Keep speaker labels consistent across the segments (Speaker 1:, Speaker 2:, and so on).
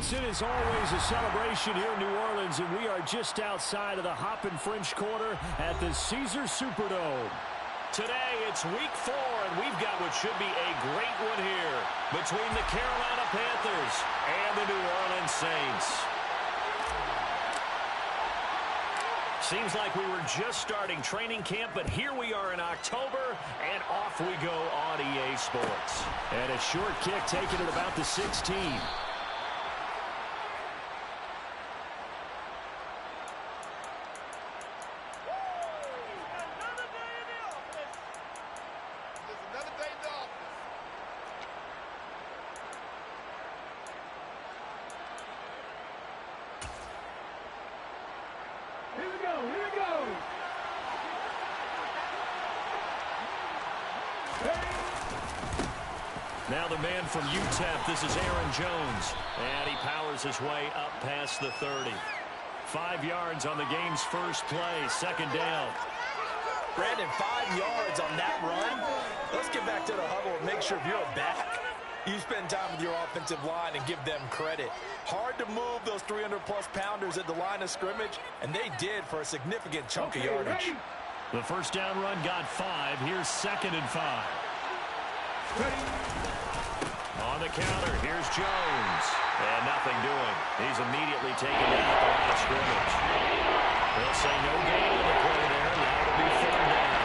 Speaker 1: It's always a celebration here in New Orleans, and we are just outside of the Hoppin' French Quarter at the Caesars Superdome.
Speaker 2: Today, it's week 4, and we've got what should be a great one here between the Carolina Panthers and the New Orleans Saints. Seems like we were just starting training camp, but here we are in October, and off we go on EA Sports.
Speaker 1: And a short kick taken at about the 16.
Speaker 2: Now the man from UTEP, this is Aaron Jones. And he powers his way up past the 30. 5 yards on the game's first play, second down.
Speaker 3: Brandon, 5 yards on that run. Let's get back to the huddle and make sure you're back. You spend time with your offensive line and give them credit. Hard to move those 300-plus pounders at the line of scrimmage, and they did for a significant chunk of yardage.
Speaker 1: The first down run got 5. Here's 2nd and 5.
Speaker 2: On the counter, here's Jones. And nothing doing. He's immediately taken down at the line of scrimmage. They'll say no gain on the play there. Now it'll be 3rd down.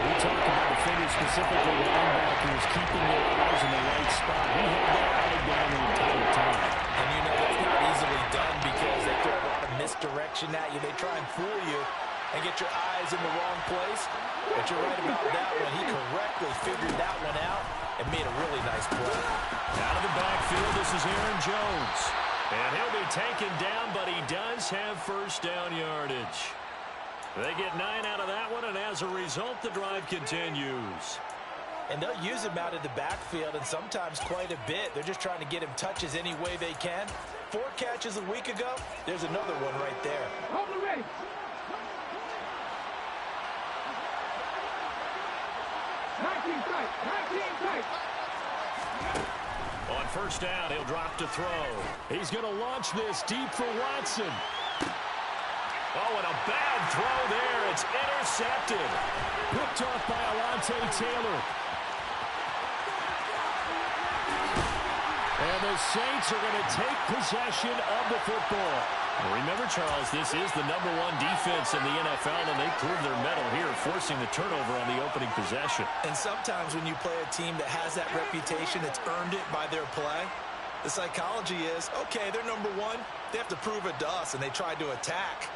Speaker 1: We talked about the figures, specifically linebackers keeping their eyes in the right spot. He had that eye down the entire time.
Speaker 3: And you know that's not easily done because they throw a lot of misdirection at you. They try and fool you and get your eyes in the wrong place. But you're right about that one. He correctly figured that one out and made a really nice play.
Speaker 2: Out of the backfield, this is Aaron Jones. And he'll be taken down, but he does have first down yardage. They get 9 out of that one, and as a result, the drive continues.
Speaker 3: And they'll use him out of the backfield, and sometimes quite a bit. They're just trying to get him touches any way they can. 4 catches a week ago, there's another one right there.
Speaker 4: Hold the ready.
Speaker 2: On first down, he'll drop to throw.
Speaker 1: He's going to launch this deep for Watson.
Speaker 2: Oh, and a bad throw there. It's intercepted.
Speaker 1: Picked off by Alontae Taylor. And the Saints are going to take possession of the football.
Speaker 2: Remember, Charles, this is the #1 defense in the NFL, and they proved their mettle here, forcing the turnover on the opening possession.
Speaker 3: And sometimes when you play a team that has that reputation, it's earned it by their play. The psychology is, okay, they're #1. They have to prove it to us, and they tried to attack.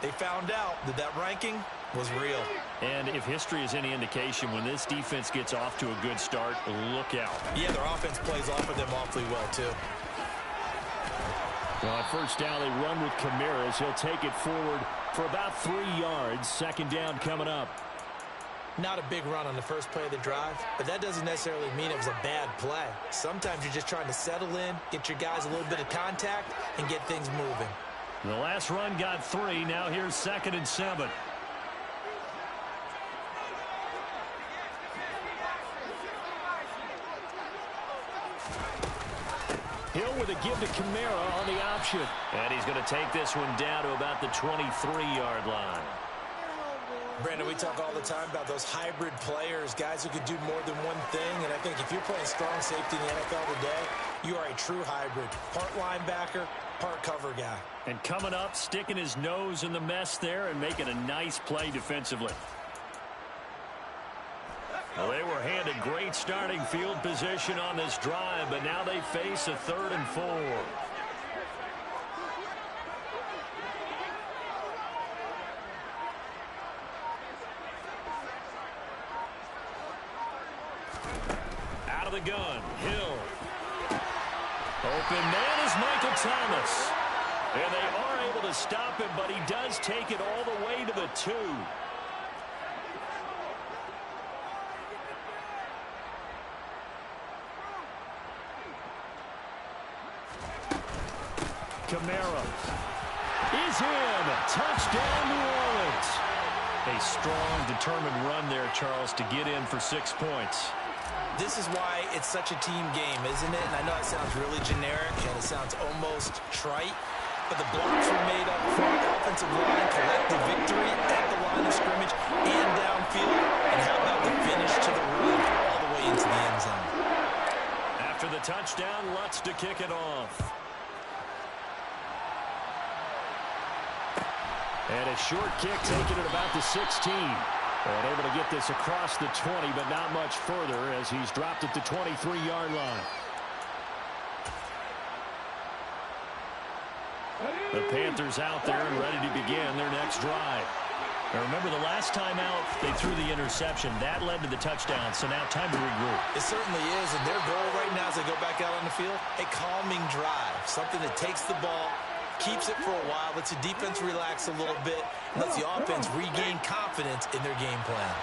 Speaker 3: They found out that that ranking was real.
Speaker 2: And if history is any indication, when this defense gets off to a good start, look out.
Speaker 3: Yeah, their offense plays off of them awfully well, too.
Speaker 1: Well, on first down, they run with Kamara. He'll take it forward for about 3 yards. Second down coming up.
Speaker 3: Not a big run on the first play of the drive, but that doesn't necessarily mean it was a bad play. Sometimes you're just trying to settle in, get your guys a little bit of contact, and get things moving.
Speaker 1: The last run got 3. Now here's 2nd and 7. Hill with a give to Kamara on the option.
Speaker 2: And he's going to take this one down to about the 23-yard line.
Speaker 3: Brandon, we talk all the time about those hybrid players, guys who could do more than one thing. And I think if you're playing strong safety in the NFL today, you are a true hybrid. Part linebacker, part cover guy.
Speaker 1: And coming up, sticking his nose in the mess there and making a nice play defensively.
Speaker 2: Well, they were handed great starting field position on this drive, but now they face a 3rd and 4. Out of the gun, Hill. Open man is Michael Thomas. And they are able to stop him, but he does take it all the way to the 2.
Speaker 1: Kamara is in. Touchdown, New Orleans.
Speaker 2: A strong, determined run there, Charles, to get in for 6 points.
Speaker 3: This is why it's such a team game, isn't it? And I know it sounds really generic and it sounds almost trite, but the blocks were made up front, offensive line, collective victory at the line of scrimmage and downfield. And how about the finish to the run all the way into the end zone?
Speaker 2: After the touchdown, Lutz to kick it off. And a short kick taken at about the 16. And able to get this across the 20, but not much further as he's dropped at the 23-yard line. The Panthers out there and ready to begin their next drive. Now remember, the last time out, they threw the interception. That led to the touchdown, so now time to regroup.
Speaker 3: It certainly is, and their goal right now as they go back out on the field, a calming drive, something that takes the ball, keeps it for a while, lets the defense relax a little bit, and lets the offense regain confidence in their game plan.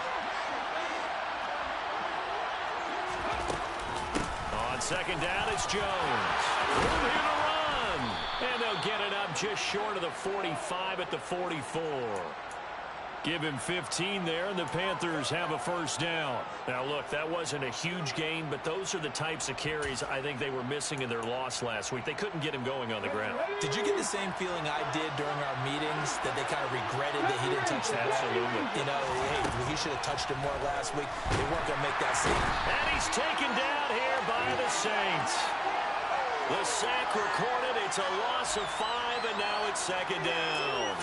Speaker 2: On second down, it's Jones. Moving to run. And they'll get it up just short of the 45 at the 44. Give him 15 there, and the Panthers have a first down. Now, look, that wasn't a huge gain, but those are the types of carries I think they were missing in their loss last week. They couldn't get him going on the ground.
Speaker 3: Did you get the same feeling I did during our meetings, that they kind of regretted that he didn't touch the ball?
Speaker 2: Absolutely.
Speaker 3: You know, hey, he should have touched him more last week. They weren't going to make that same.
Speaker 2: And he's taken down here by the Saints. The sack recorded. It's a loss of 5, and now it's second down.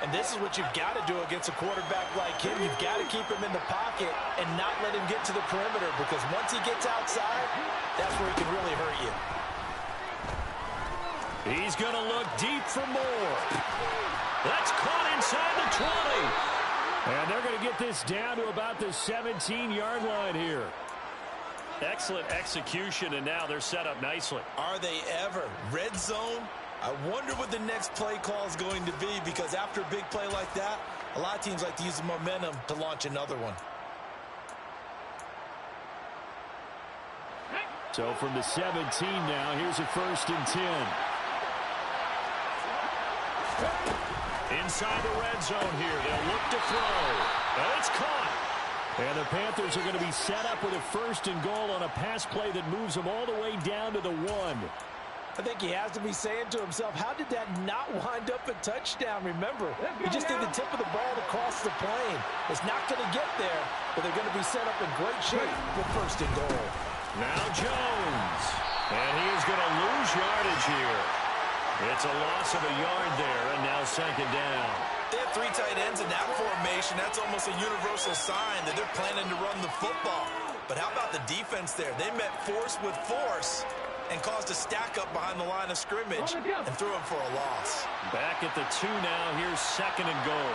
Speaker 3: And this is what you've got to do against a quarterback like him. You've got to keep him in the pocket and not let him get to the perimeter, because once he gets outside, that's where he can really hurt you.
Speaker 2: He's going to look deep for more. That's caught inside the 20. And they're going to get this down to about the 17-yard line here. Excellent execution, and now they're set up nicely.
Speaker 3: Are they ever? Red zone? I wonder what the next play call is going to be, because after a big play like that, a lot of teams like to use the momentum to launch another one.
Speaker 2: So from the 17 now, here's a 1st and 10. Inside the red zone here. They'll look to throw. And it's caught. And the Panthers are going to be set up with a 1st and goal on a pass play that moves them all the way down to the 1.
Speaker 3: I think he has to be saying to himself, how did that not wind up a touchdown? Remember, he just did the tip of the ball to cross the plane. It's not going to get there, but they're going to be set up in great shape with 1st and goal.
Speaker 2: Now Jones. And he is going to lose yardage here. It's a loss of a yard there, and now second down.
Speaker 3: They have 3 tight ends in that formation. That's almost a universal sign that they're planning to run the football. But how about the defense there? They met force with force and caused a stack up behind the line of scrimmage and threw him for a loss.
Speaker 2: Back at the 2 now. Here's 2nd and goal.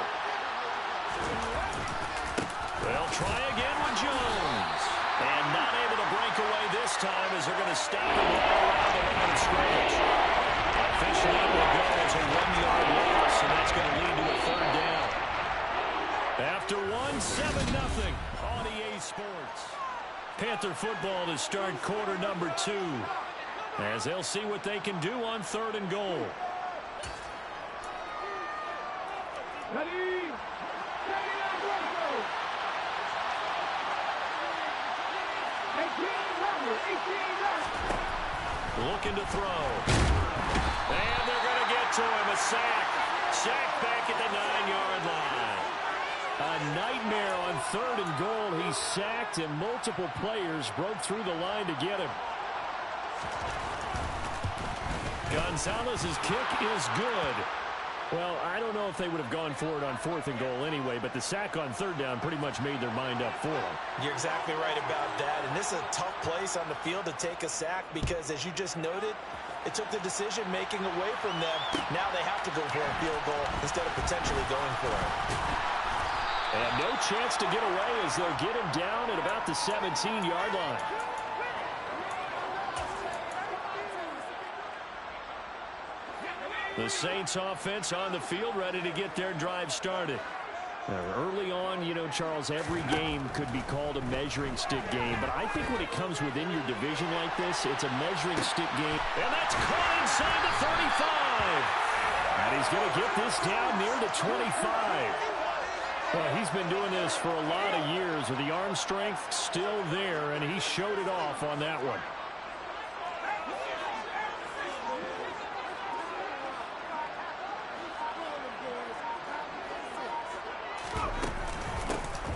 Speaker 2: They'll try again with Jones. And not able to break away this time as they're going to stack him right around the line of scrimmage. Officially it will go as a 1-yard loss, and that's going to lead to a 3rd down. After 7-0 on EA Sports. Panther football to start quarter number 2. As they'll see what they can do on 3rd and goal.
Speaker 1: Ready?
Speaker 2: Looking to throw. And they're going to get to him. A sack. Sack back at the 9-yard line. A nightmare on 3rd and goal. He's sacked, and multiple players broke through the line to get him. Gonzalez's kick is good. Well, I don't know if they would have gone for it on 4th and goal anyway, but the sack on 3rd down pretty much made their mind up for them.
Speaker 3: You're exactly right about that, and this is a tough place on the field to take a sack because, as you just noted, it took the decision-making away from them. Now they have to go for a field goal instead of potentially going for it.
Speaker 2: And no chance to get away as they'll get him down at about the 17-yard line. The Saints offense on the field, ready to get their drive started. Now, early on, you know, Charles, every game could be called a measuring stick game. But I think when it comes within your division like this, it's a measuring stick game. And that's caught inside the 35. And he's going to get this down near the 25.
Speaker 1: Well, he's been doing this for a lot of years with the arm strength still there, and he showed it off on that one.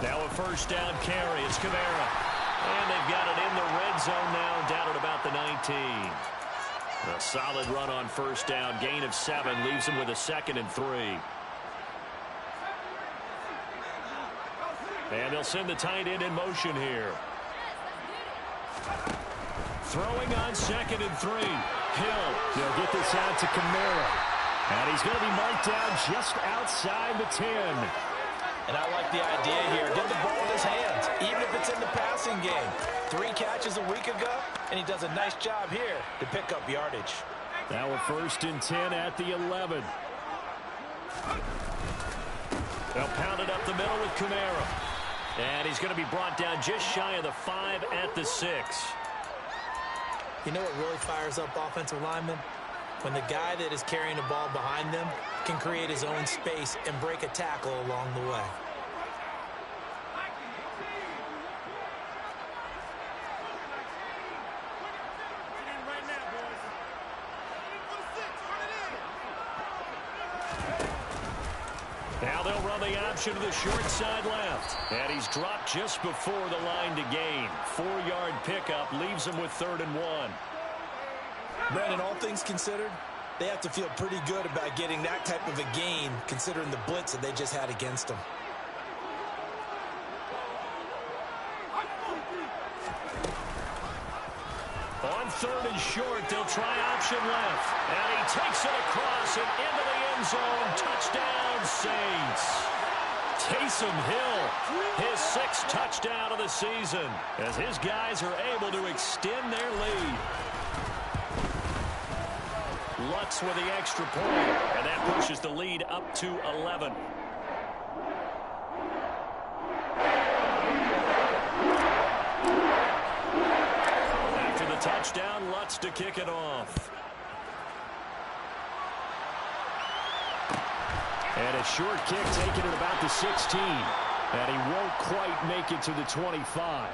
Speaker 2: Now a first down carry. It's Kamara. And they've got it in the red zone now, down at about the 19. A solid run on first down. Gain of 7 leaves him with a 2nd and 3. And they'll send the tight end in motion here. Throwing on 2nd and 3. Hill.
Speaker 1: They'll get this out to Kamara. And he's going to be marked down just outside the 10.
Speaker 3: And I like the idea here. Get the ball in his hands, even if it's in the passing game. 3 catches a week ago, and he does a nice job here to pick up yardage.
Speaker 1: Now a 1st and 10 at the 11.
Speaker 2: They'll pound it up the middle with Kamara. And he's going to be brought down just shy of the 5 at the 6.
Speaker 3: You know what really fires up offensive linemen? When the guy that is carrying the ball behind them can create his own space and break a tackle along the way.
Speaker 2: Now they'll run the option to the short side left. And he's dropped just before the line to gain. 4-yard pickup leaves him with 3rd and 1.
Speaker 3: Brandon, all things considered, they have to feel pretty good about getting that type of a gain considering the blitz that they just had against them.
Speaker 2: On 3rd and short, they'll try option left. And he takes it across and into the end zone. Touchdown, Saints. Taysom Hill, his 6th touchdown of the season, as his guys are able to extend their lead. Lutz with the extra point, and that pushes the lead up to 11. After the touchdown, Lutz to kick it off.
Speaker 1: And a short kick taken at about the 16. And he won't quite make it to the 25.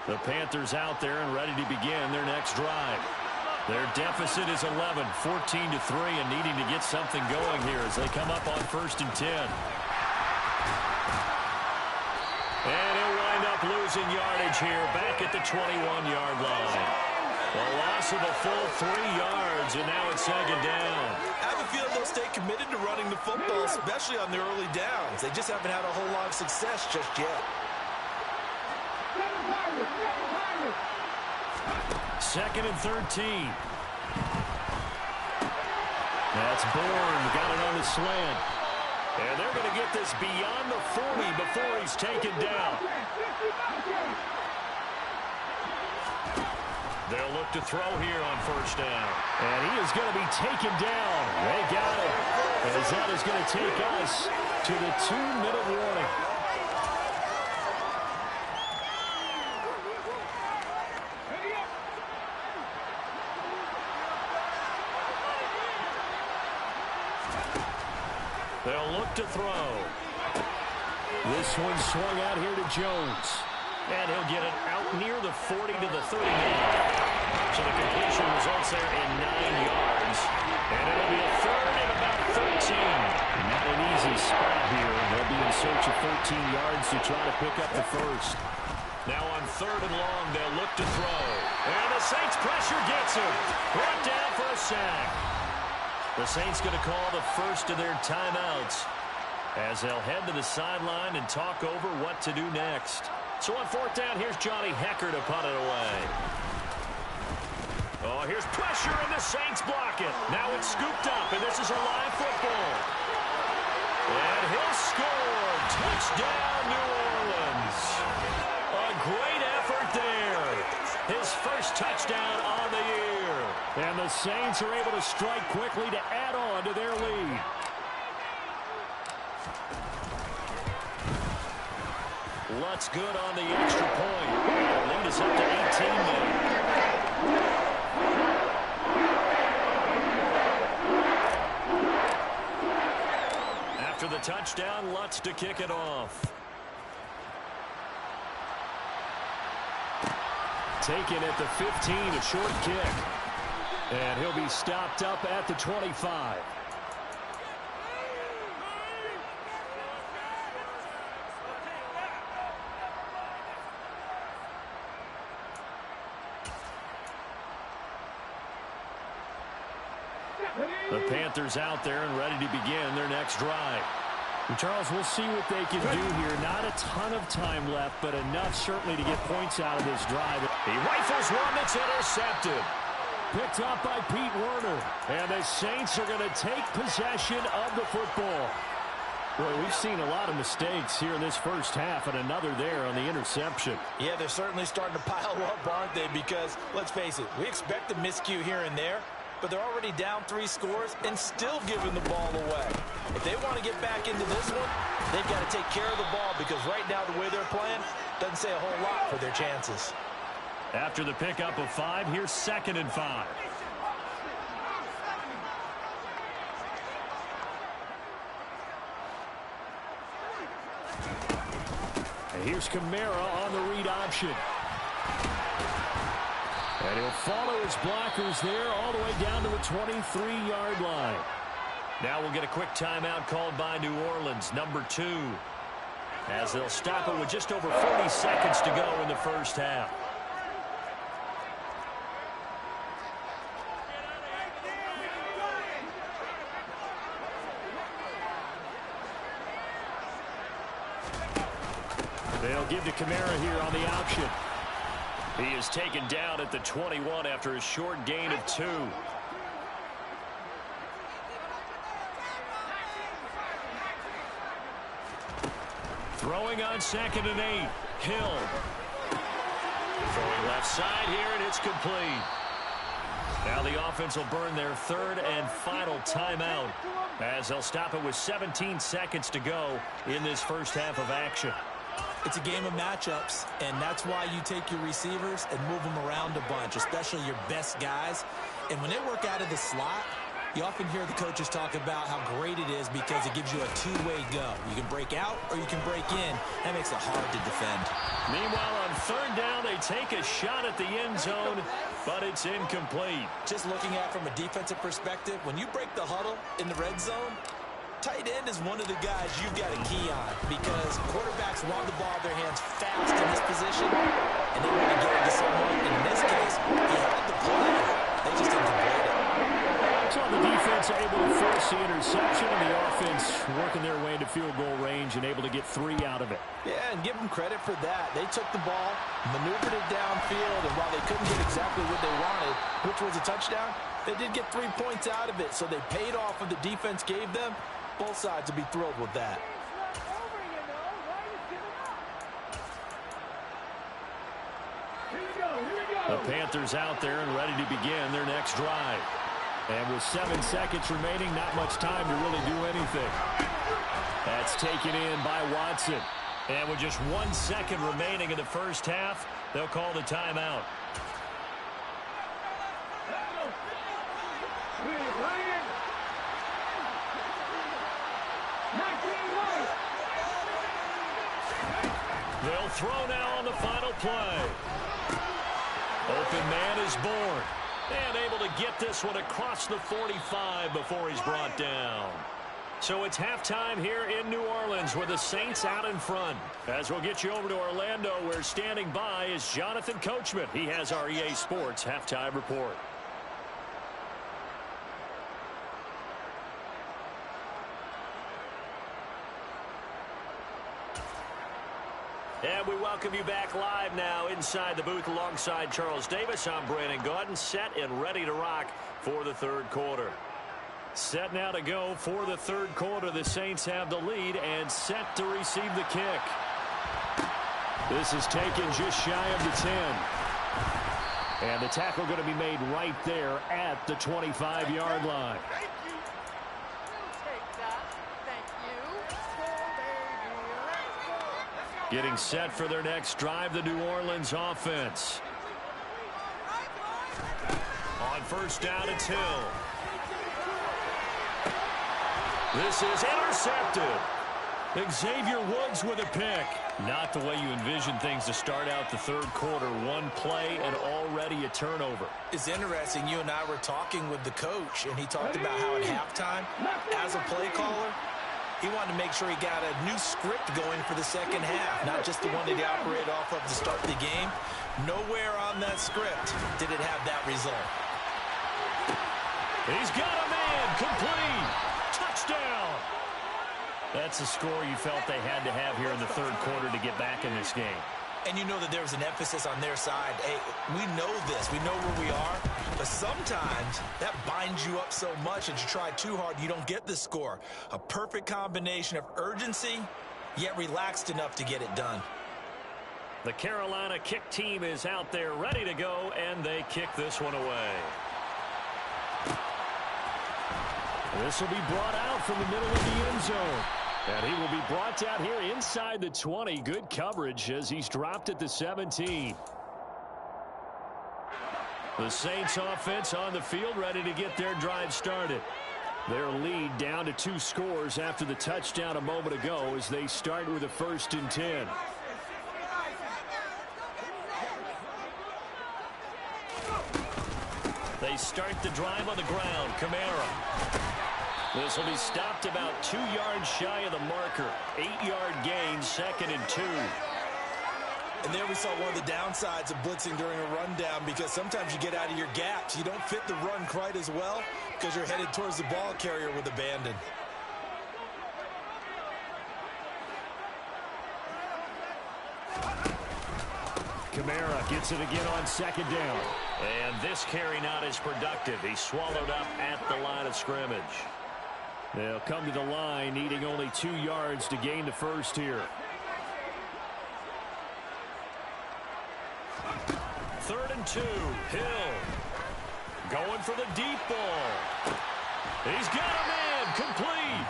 Speaker 2: The Panthers out there and ready to begin their next drive. Their deficit is 11, 14-3, and needing to get something going here as they come up on 1st and 10. And he'll wind up losing yardage here back at the 21-yard line. A loss of a full 3 yards, and now it's 2nd down.
Speaker 3: I have a feeling they'll stay committed to running the football, especially on the early downs. They just haven't had a whole lot of success just yet.
Speaker 2: 2nd and 13. That's Bourne, got it on the slant. And they're going to get this beyond the 40 before he's taken down. They'll look to throw here on 1st down.
Speaker 1: And he is going to be taken down. They got it. As that is going to take us to the 2-minute warning.
Speaker 2: They'll look to throw.
Speaker 1: This one swung out here to Jones.
Speaker 2: And he'll get it out near the 40 to the 39. So the completion results there in 9 yards. And it'll be a 3rd and about 13.
Speaker 1: Not an easy spot here. They'll be in search of 13 yards to try to pick up the 1st.
Speaker 2: Now on 3rd and long, they'll look to throw. And the Saints pressure gets him. Brought down for a sack. The Saints going to call the first of their timeouts as they'll head to the sideline and talk over what to do next. So on 4th down, here's Johnny Hecker to punt it away. Oh, here's pressure, and the Saints block it. Now it's scooped up, and this is a live football. And he'll score. Touchdown, New Orleans. A great effort there. His first touchdown on the year.
Speaker 1: And the Saints are able to strike quickly to add on to their lead.
Speaker 2: Lutz good on the extra point. The lead is up to 18 now. After the touchdown, Lutz to kick it off.
Speaker 1: Taken at the 15, a short kick. And he'll be stopped up at the 25. The Panthers out there and ready to begin their next drive. And Charles, we'll see what they can do here. Not a ton of time left, but enough certainly to get points out of this drive.
Speaker 2: He rifles one that's intercepted.
Speaker 1: Picked up by Pete Werner. And the Saints are going to take possession of the football. Boy, we've seen a lot of mistakes here in this first half, and another there on the interception.
Speaker 3: Yeah, they're certainly starting to pile up, aren't they? Because, let's face it, we expect a miscue here and there, but they're already down 3 scores and still giving the ball away. If they want to get back into this one, they've got to take care of the ball, because right now the way they're playing doesn't say a whole lot for their chances.
Speaker 2: After the pickup of 5, here's 2nd and 5.
Speaker 1: And here's Kamara on the read option. And he'll follow his blockers there all the way down to the 23-yard line.
Speaker 2: Now we'll get a quick timeout called by New Orleans, number 2. As they'll stop it with just over 40 seconds to go in the first half.
Speaker 1: They'll give to Kamara here on the option.
Speaker 2: He is taken down at the 21 after a short gain of 2. Throwing on 2nd and 8. Hill. Throwing left side here, and it's complete. Now the offense will burn their 3rd and final timeout as they'll stop it with 17 seconds to go in this first half of action.
Speaker 3: It's a game of matchups, and that's why you take your receivers and move them around a bunch, especially your best guys. And when they work out of the slot, you often hear the coaches talk about how great it is because it gives you a two-way go. You can break out or you can break in. That makes it hard to defend.
Speaker 2: Meanwhile, on 3rd down, they take a shot at the end zone, but it's incomplete.
Speaker 3: Just looking at it from a defensive perspective, when you break the huddle in the red zone, tight end is one of the guys you've got to key on because quarterbacks want the ball in their hands fast in this position, and they want to get it to someone. And in this case, he had the play. They just didn't complete it.
Speaker 1: So the defense able to force the interception, and the offense working their way into field goal range and able to get 3 out of it.
Speaker 3: Yeah, and give them credit for that. They took the ball, maneuvered it downfield, and while they couldn't get exactly what they wanted, which was a touchdown, they did get 3 points out of it, so they paid off what the defense gave them. Both sides will be thrilled with that.
Speaker 1: The Panthers out there and ready to begin their next drive. And with 7 seconds remaining, not much time to really do anything. That's taken in by Watson.
Speaker 2: And with just 1 second remaining in the first half, they'll call the timeout. They'll throw now on the final play. Open man is born. And able to get this one across the 45 before he's brought down. So it's halftime here in New Orleans with the Saints out in front. As we'll get you over to Orlando, where standing by is Jonathan Coachman. He has our EA Sports halftime report. And we welcome you back live now inside the booth alongside Charles Davis. I'm Brandon Gaudin, set and ready to rock for the 3rd quarter. Set now to go for the 3rd quarter. The Saints have the lead and set to receive the kick. This is taken just shy of the 10.
Speaker 1: And the tackle going to be made right there at the 25-yard line. Getting set for their next drive, the New Orleans offense. On first down, it's Hill. This is intercepted. Xavier Woods with a pick. Not the way you envision things to start out the third quarter. One play and already a turnover.
Speaker 3: It's interesting. You and I were talking with the coach, and he talked about how at halftime, as a play caller, he wanted to make sure he got a new script going for the second half, not just the one that he operated off of to start the game. Nowhere on that script did it have that result.
Speaker 1: He's got a man. Complete. Touchdown. That's a score you felt they had to have here in the third quarter to get back in this game.
Speaker 3: And you know that there's an emphasis on their side. Hey, we know this. We know where we are. But sometimes that binds you up so much that you try too hard, you don't get the score. A perfect combination of urgency, yet relaxed enough to get it done.
Speaker 1: The Carolina kick team is out there ready to go, and they kick this one away. This will be brought out from the middle of the end zone. And he will be brought down here inside the 20. Good coverage as he's dropped at the 17. The Saints offense on the field ready to get their drive started. Their lead down to 2 scores after the touchdown a moment ago as they start with a 1st and 10. They start the drive on the ground. Kamara. This will be stopped about 2 yards shy of the marker. 8-yard gain, 2nd and 2.
Speaker 3: And there we saw one of the downsides of blitzing during a rundown, because sometimes you get out of your gaps. You don't fit the run quite as well because you're headed towards the ball carrier with abandon.
Speaker 1: Kamara gets it again on 2nd down. And this carry not as productive. He's swallowed up at the line of scrimmage. They'll come to the line, needing only 2 yards to gain the first here. 3rd and 2. Hill going for the deep ball. He's got a man. Complete.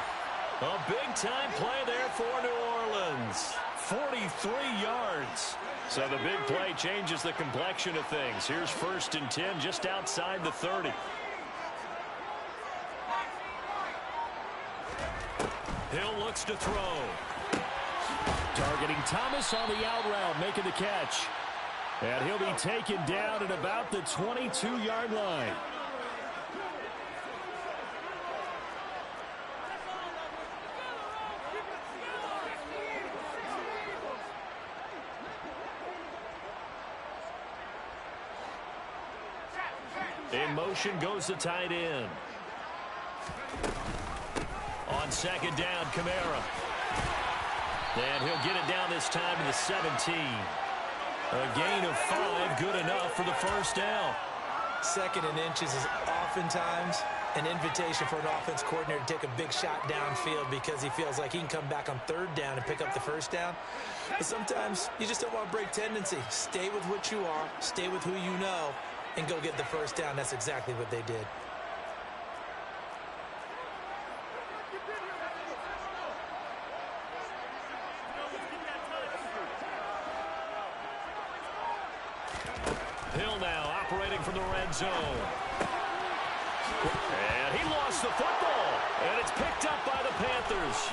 Speaker 1: A big-time play there for New Orleans. 43 yards. So the big play changes the complexion of things. Here's 1st and 10 just outside the 30. Hill looks to throw. Targeting Thomas on the out route, making the catch. And he'll be taken down at about the 22-yard line. In motion goes the tight end. On 2nd down, Kamara. And he'll get it down this time to the 17. A gain of 5, good enough for the 1st down.
Speaker 3: 2nd and inches is oftentimes an invitation for an offense coordinator to take a big shot downfield because he feels like he can come back on 3rd down and pick up the 1st down. But sometimes you just don't want to break tendency. Stay with what you are, stay with who you know, and go get the 1st down. That's exactly what they did.
Speaker 1: Hill now operating from the red zone. And he lost the football. And it's picked up by the Panthers.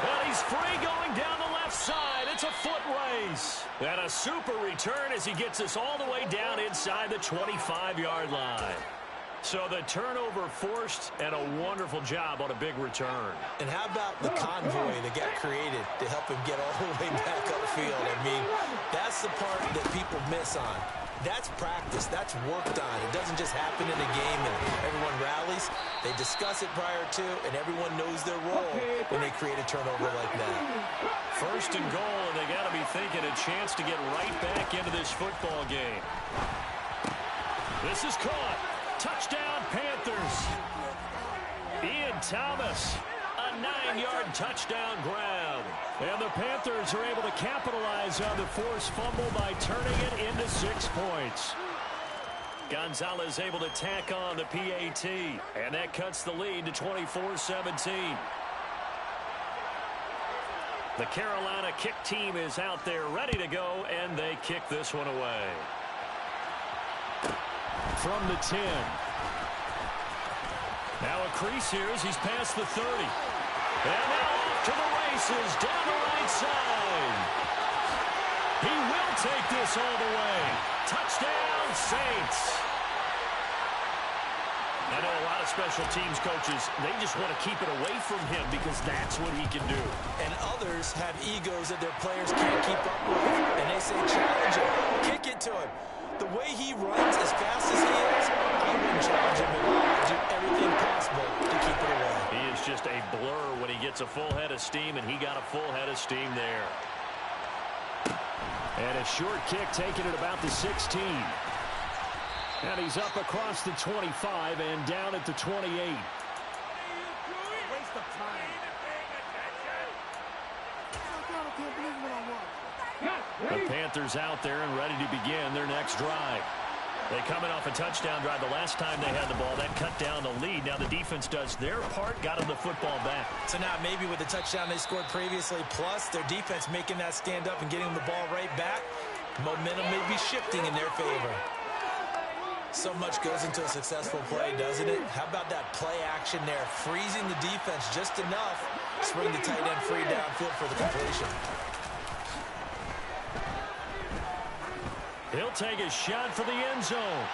Speaker 1: And he's free going down the left side. It's a foot race. And a super return as he gets us all the way down inside the 25-yard line. So the turnover forced, and a wonderful job on a big return.
Speaker 3: And how about the convoy that got created to help him get all the way back upfield? I mean, that's the part that people miss on. That's practice. That's worked on. It doesn't just happen in a game and everyone rallies. They discuss it prior to, and everyone knows their role when they create a turnover like that.
Speaker 1: 1st and goal, and they got to be thinking a chance to get right back into this football game. This is caught. Touchdown, Panthers. Ian Thomas, a
Speaker 2: 15-yard touchdown grab.
Speaker 1: And the Panthers are able to capitalize on the forced fumble by turning it into 6 points.
Speaker 2: Gonzalez able to tack on the PAT, and that cuts the lead to 24-17. The Carolina kick team is out there ready to go, and they kick this one away.
Speaker 1: From the 10.
Speaker 2: Now a crease here as he's past the 30. And now off to the races down the right side. He will take this all the way. Touchdown, Saints. I know a lot of special teams coaches, they just want to keep it away from him because that's what he can do.
Speaker 3: And others have egos that their players can't keep up with. And they say, challenge him. Kick it to him. The way he runs as fast as he is, I wouldn't challenge him at all. I'd do everything possible to keep it away.
Speaker 2: He is just a blur when he gets a full head of steam, and he got a full head of steam there.
Speaker 1: And a short kick taken at about the 16. And he's up across the 25 and down at the 28.
Speaker 4: Waste of time.
Speaker 2: The Panthers out there and ready to begin their next drive. They coming off a touchdown drive the last time they had the ball. That cut down the lead. Now the defense does their part, got them the football back.
Speaker 3: So now maybe with the touchdown they scored previously, plus their defense making that stand up and getting them the ball right back, momentum may be shifting in their favor. So much goes into a successful play, doesn't it? How about that play action there? Freezing the defense just enough. Swing the tight end free downfield for the completion.
Speaker 2: He'll take a shot for the end zone.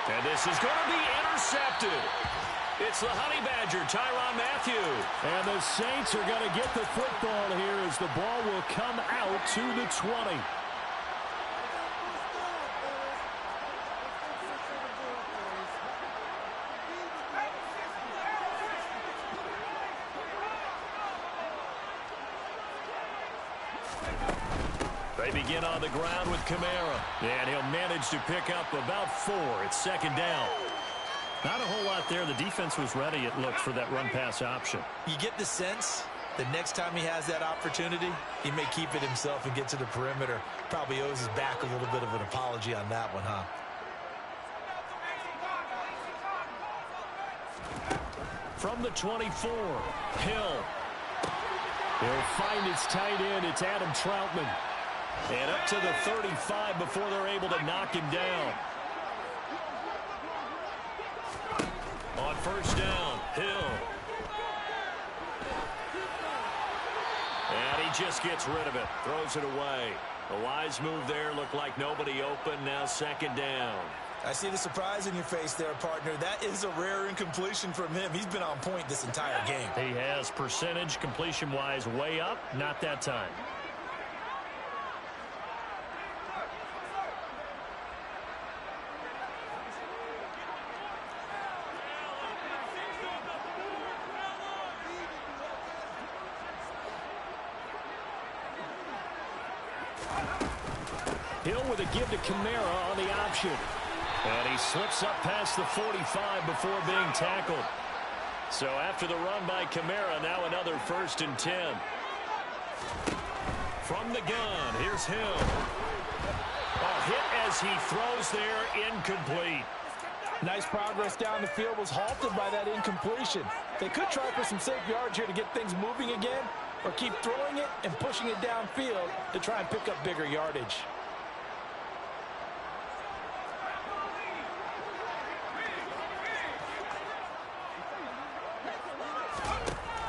Speaker 2: And this is going to be intercepted. It's the Honey Badger, Tyrann Mathieu.
Speaker 1: And the Saints are going to get the football here as the ball will come out to the 20.
Speaker 2: They begin on the ground with Kamara. And he'll manage to pick up about 4. It's second down. Not a whole lot there. The defense was ready, it looked, for that run-pass option.
Speaker 3: You get the sense that next time he has that opportunity, he may keep it himself and get to the perimeter. Probably owes his back a little bit of an apology on that one, huh?
Speaker 2: From the 24, Hill.
Speaker 1: He'll find his tight end. It's Adam Troutman.
Speaker 2: And up to the 35 before they're able to knock him down. On first down, Hill. And he just gets rid of it. Throws it away. A wise move there. Looked like nobody open. Now second down.
Speaker 3: I see the surprise in your face there, partner. That is a rare incompletion from him. He's been on point this entire game.
Speaker 2: He has percentage completion-wise way up. Not that time.
Speaker 1: Hill with a give to Kamara on the option.
Speaker 2: And he slips up past the 45 before being tackled. So after the run by Kamara, now another 1st and 10. From the gun, here's Hill. A hit as he throws there, incomplete.
Speaker 5: Nice progress down the field, was halted by that incompletion. They could try for some safe yards here to get things moving again, or keep throwing it and pushing it downfield to try and pick up bigger yardage.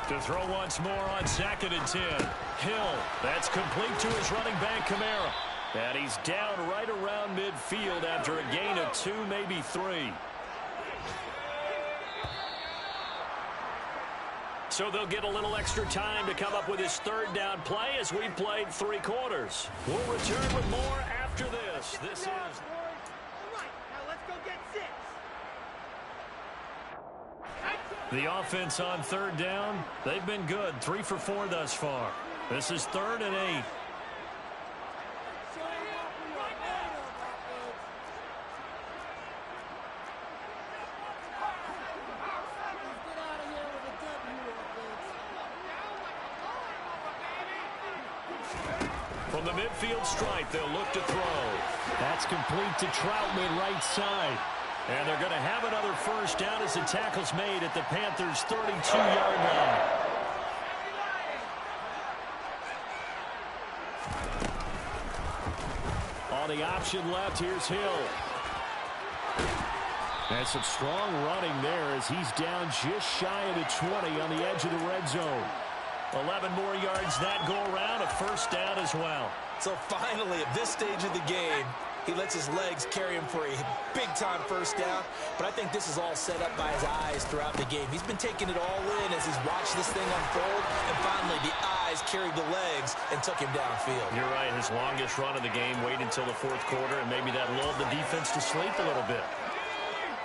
Speaker 2: To throw once more on 2nd and 10. Hill, that's complete to his running back, Kamara. And he's down right around midfield after a gain of 2, maybe 3. So they'll get a little extra time to come up with his 3rd down play as we played 3 quarters. We'll return with more after this. This is... The offense on 3rd down, they've been good. 3 for 4 thus far. This is 3rd and 8. From the midfield stripe, they'll look to throw.
Speaker 1: That's complete to Troutman right side.
Speaker 2: And they're going to have another first down as the tackle's made at the Panthers' 32-yard line.
Speaker 1: On the option left, here's Hill. And some strong running there as he's down just shy of the 20 on the edge of the red zone.
Speaker 2: 11 more yards that go around, a first down as well.
Speaker 5: So finally, at this stage of the game, he lets his legs carry him for a big-time first down. But I think this is all set up by his eyes throughout the game. He's been taking it all in as he's watched this thing unfold. And finally, the eyes carried the legs and took him downfield.
Speaker 2: You're right. His longest run of the game waited until the fourth quarter, and maybe that lulled the defense to sleep a little bit.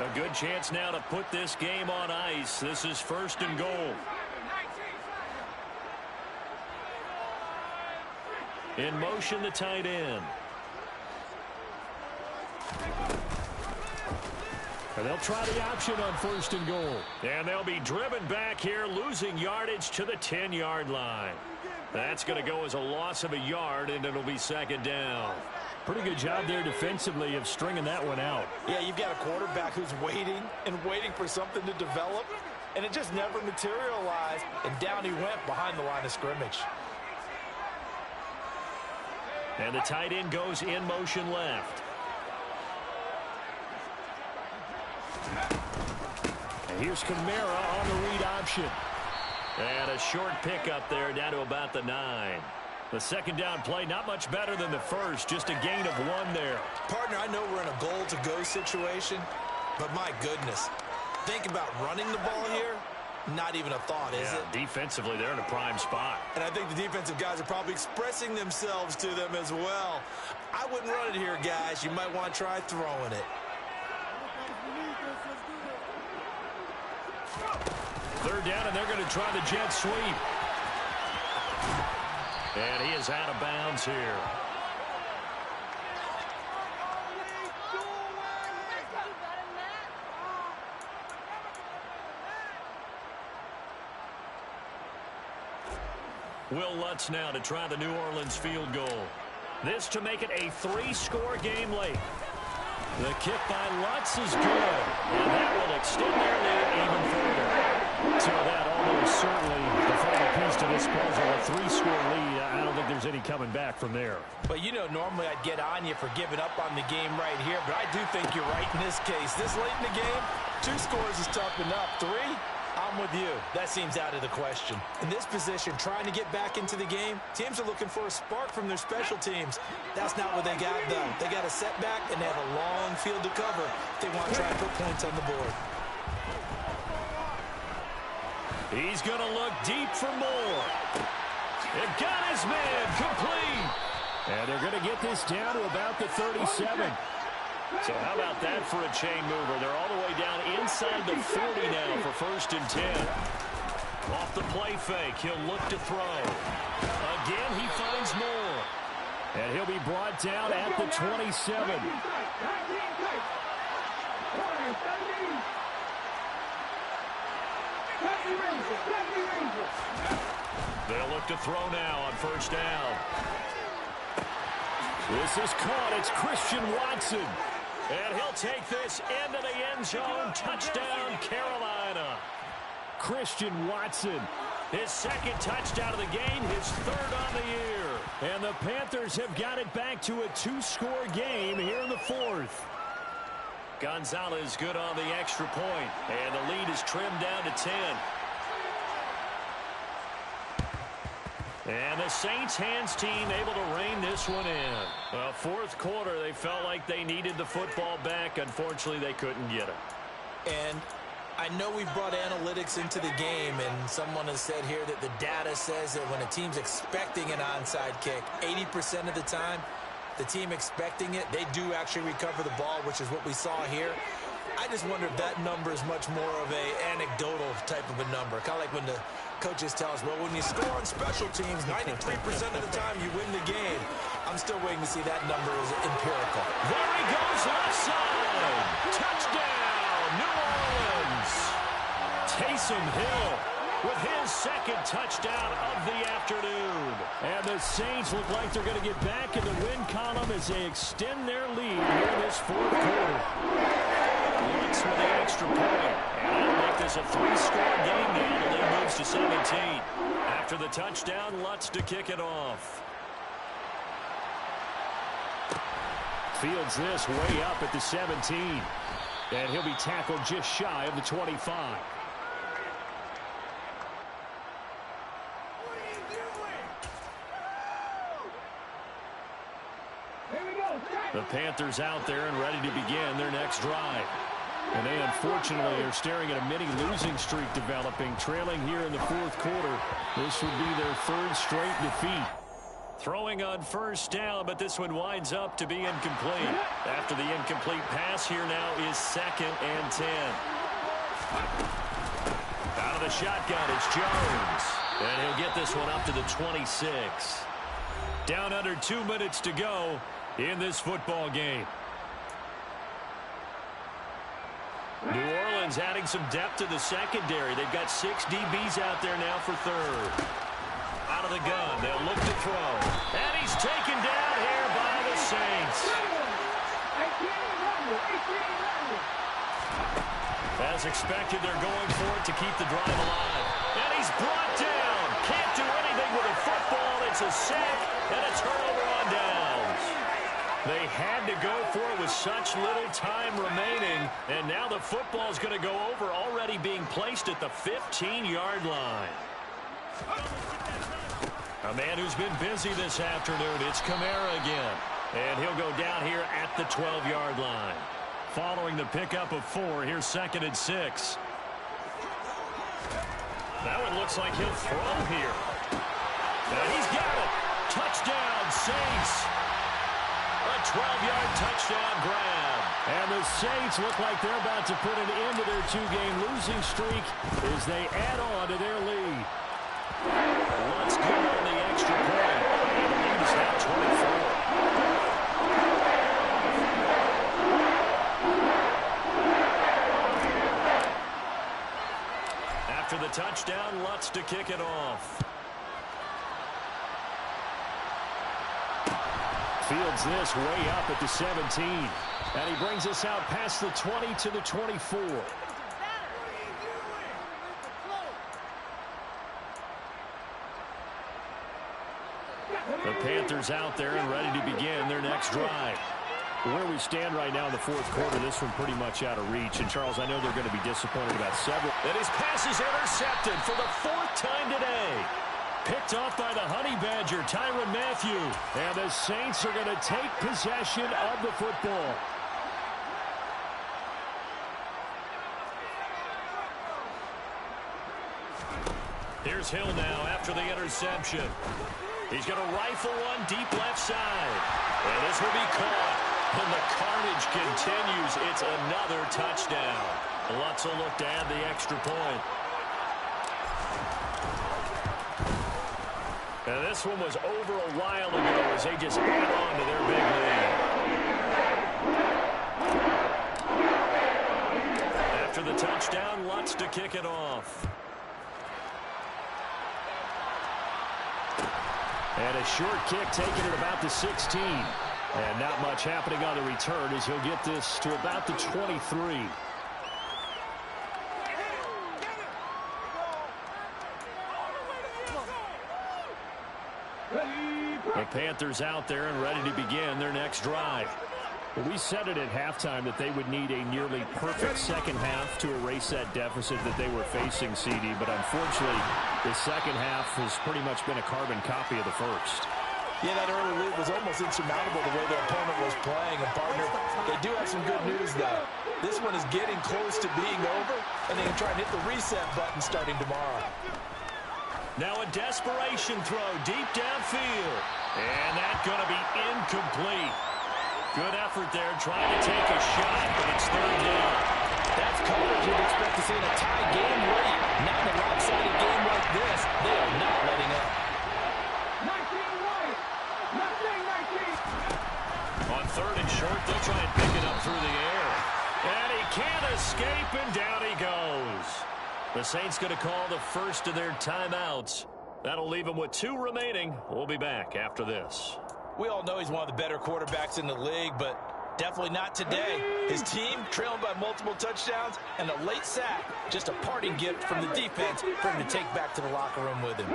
Speaker 2: A good chance now to put this game on ice. This is first and goal. In motion, the tight end.
Speaker 1: And they'll try the option on first and goal.
Speaker 2: And they'll be driven back here, losing yardage to the 10-yard line. That's going to go as a loss of a yard, and it'll be second down.
Speaker 1: Pretty good job there defensively of stringing that one out.
Speaker 5: Yeah, you've got a quarterback who's waiting and waiting for something to develop, and it just never materialized, and down he went behind the line of scrimmage.
Speaker 2: And the tight end goes in motion left.
Speaker 1: And here's Kamara on the read option.
Speaker 2: And a short pickup there down to about the 9. The second down play, not much better than the first, just a gain of 1 there.
Speaker 5: Partner, I know we're in a goal-to-go situation, but my goodness, think about running the ball here. Not even a thought, is it?
Speaker 2: Defensively, they're in a prime spot.
Speaker 5: And I think the defensive guys are probably expressing themselves to them as well. I wouldn't run it here, guys. You might want to try throwing it.
Speaker 2: Third down, and they're going to try the jet sweep. And he is out of bounds here. Will Lutz now to try the New Orleans field goal. This to make it a 3-score game late. The kick by Lutz is good, and that will extend their lead even further. So that almost certainly the final piece to this puzzle, a 3-score lead. I don't think there's any coming back from there.
Speaker 5: But, you know, normally I'd get on you for giving up on the game right here, but I do think you're right in this case. This late in the game, 2 scores is tough enough. 3? I'm with you. That seems out of the question. In this position, trying to get back into the game, teams are looking for a spark from their special teams. That's not what they got, though. They got a setback, and they have a long field to cover if they want to try and put points on the board.
Speaker 2: He's going to look deep for more. It got his man complete.
Speaker 1: And they're going to get this down to about the 37.
Speaker 2: So how about that for a chain mover? They're all the way down inside the 40 now for first and 10. Off the play fake, he'll look to throw. Again, he finds more.
Speaker 1: And he'll be brought down at the 27.
Speaker 2: They'll look to throw now on first down.
Speaker 1: This is caught. It's Christian Watson.
Speaker 2: And he'll take this into the end zone. Touchdown, Carolina.
Speaker 1: Christian Watson.
Speaker 2: His second touchdown of the game, his third on the year.
Speaker 1: And the Panthers have got it back to a 2-score game here in the fourth.
Speaker 2: Gonzalez good on the extra point. And the lead is trimmed down to 10. And the Saints hands team able to rein this one in. Fourth quarter, they felt like they needed the football back. Unfortunately, they couldn't get it.
Speaker 5: And I know we've brought analytics into the game, and someone has said here that the data says that when a team's expecting an onside kick, 80% of the time, the team expecting it, they do actually recover the ball, which is what we saw here. I just wonder if that number is much more of a anecdotal type of a number. Kind of like when the coaches tell us, well, when you score on special teams, 93% of the time you win the game. I'm still waiting to see that number is empirical.
Speaker 2: There he goes, left side. Touchdown, New Orleans. Taysom Hill with his second touchdown of the afternoon.
Speaker 1: And the Saints look like they're going to get back in the win column as they extend their lead here in this fourth quarter.
Speaker 2: Lutz with the extra point. And that'll make this a 3-score game now. The lead moves to 17. After the touchdown, Lutz to kick it off.
Speaker 1: Fields this way up at the 17. And he'll be tackled just shy of the 25. The Panthers out there and ready to begin their next drive. And they unfortunately are staring at a mini losing streak developing, trailing here in the fourth quarter. This would be their third straight defeat.
Speaker 2: Throwing on first down, but this one winds up to be incomplete. After the incomplete pass, here now is 2nd and 10. Out of the shotgun, it's Jones. And he'll get this one up to the 26. Down under 2 minutes to go in this football game. New Orleans adding some depth to the secondary. They've got 6 DBs out there now for third. Out of the gun, they'll look to throw. And he's taken down here by the Saints. As expected, they're going for it to keep the drive alive. And he's brought down. Can't do anything with a football. It's a sack and a turnover on downs. They had to go for it with such little time remaining. And now the football is going to go over, already being placed at the 15-yard line. A man who's been busy this afternoon, it's Kamara again. And he'll go down here at the 12-yard line. Following the pickup of 4, here's 2nd and 6. That one looks like he'll throw here. And he's got it. Touchdown, Saints. A 12-yard touchdown grab.
Speaker 1: And the Saints look like they're about to put an end to their 2-game losing streak as they add on to their lead.
Speaker 2: Let's go on the extra point. And the lead is now 24. After the touchdown, Lutz to kick it off.
Speaker 1: Fields this way up at the 17. And he brings us out past the 20 to the 24. The Panthers out there and ready to begin their next drive. Where we stand right now in the fourth quarter, this one pretty much out of reach. And, Charles, I know they're going to be disappointed about several.
Speaker 2: And his pass is intercepted for the 4th time today.
Speaker 1: Picked off by the Honey Badger, Tyrann Mathieu. And the Saints are going to take possession of the football.
Speaker 2: Here's Hill now after the interception. He's going to rifle one deep left side. And this will be caught. And the carnage continues. It's another touchdown. Lutz will look to add the extra point. And this one was over a while ago as they just add on to their big lead. After the touchdown, Lutz to kick it off.
Speaker 1: And a short kick taken at about the 16. And not much happening on the return as he'll get this to about the 23. The Panthers out there and ready to begin their next drive. We said it at halftime that they would need a nearly perfect second half to erase that deficit that they were facing, CD. But unfortunately, the second half has pretty much been a carbon copy of the first.
Speaker 5: Yeah, that early lead was almost insurmountable the way their opponent was playing. And, partner, they do have some good news, though. This one is getting close to being over, and they can try and hit the reset button starting tomorrow.
Speaker 2: Now a desperation throw deep downfield. And that's going to be incomplete. Good effort there trying to take a shot, but it's 3rd down.
Speaker 5: That's coverage you'd expect to see in a tie game late. Not in a lopsided game like this. They are not letting up.
Speaker 2: On 3rd and short, they'll try and pick it up through the air. And he can't escape, and down he goes. The Saints going to call the first of their timeouts. That'll leave them with 2 remaining. We'll be back after this.
Speaker 5: We all know he's one of the better quarterbacks in the league, but definitely not today. His team trailing by multiple touchdowns and a late sack. Just a parting gift from the defense for him to take back to the locker room with him.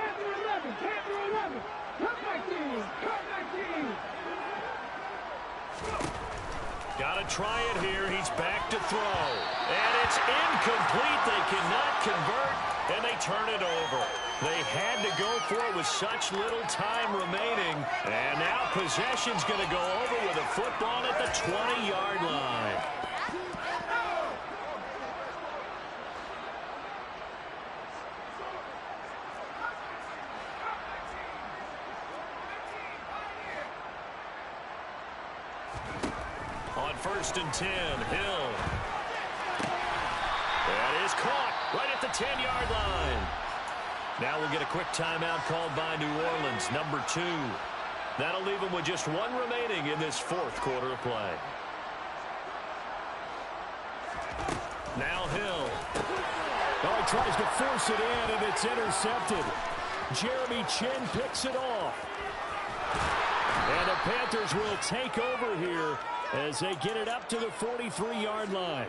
Speaker 2: Got to try it here. He's back to throw. And it's incomplete. They cannot convert, and they turn it over. They had to go for it with such little time remaining. And now possession's going to go over with a football at the 20-yard line. On 1st and 10, Hill. That is caught right at the 10-yard line. Now we'll get a quick timeout called by New Orleans, number 2. That'll leave them with just 1 remaining in this 4th quarter of play. Now Hill.
Speaker 1: Oh, he tries to force it in, and it's intercepted. Jeremy Chin picks it off. And the Panthers will take over here as they get it up to the 43-yard line.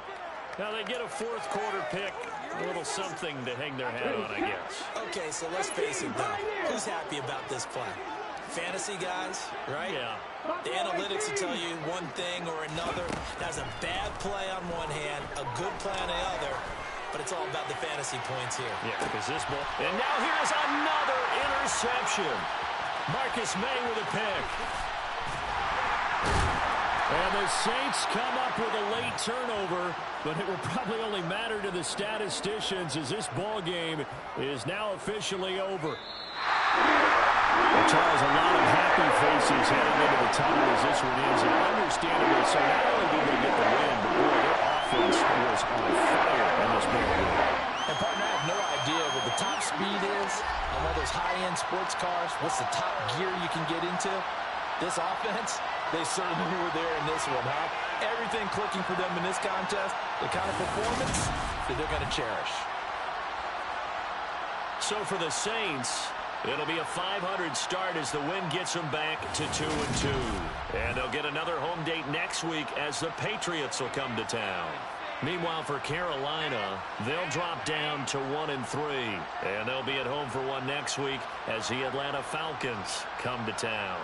Speaker 2: Now they get a 4th quarter pick. A little something to hang their hat on, I guess.
Speaker 5: Okay, so let's face it, though. Who's happy about this play? Fantasy guys, right?
Speaker 2: Yeah.
Speaker 5: The analytics will tell you one thing or another. That's a bad play on one hand, a good play on the other, but it's all about the fantasy points here.
Speaker 2: Yeah, because this ball. And now here's another interception. Marcus May with a pick.
Speaker 1: And the Saints come up with a late turnover, but it will probably only matter to the statisticians as this ball game is now officially over. Well, Charles, a lot of happy faces heading into the tunnel as this one ends. And understandable, so not only did they get the win, but boy, their offense was on fire in this ball game.
Speaker 5: And partner, I have no idea what the top speed is on one of those high-end sports cars. What's the top gear you can get into? This offense, they certainly were there in this one, huh? Everything clicking for them in this contest, the kind of performance that they're going to cherish.
Speaker 2: So for the Saints, it'll be a 500 start as the win gets them back to 2-2. And they'll get another home date next week as the Patriots will come to town. Meanwhile, for Carolina, they'll drop down to 1-3. And they'll be at home for one next week as the Atlanta Falcons come to town.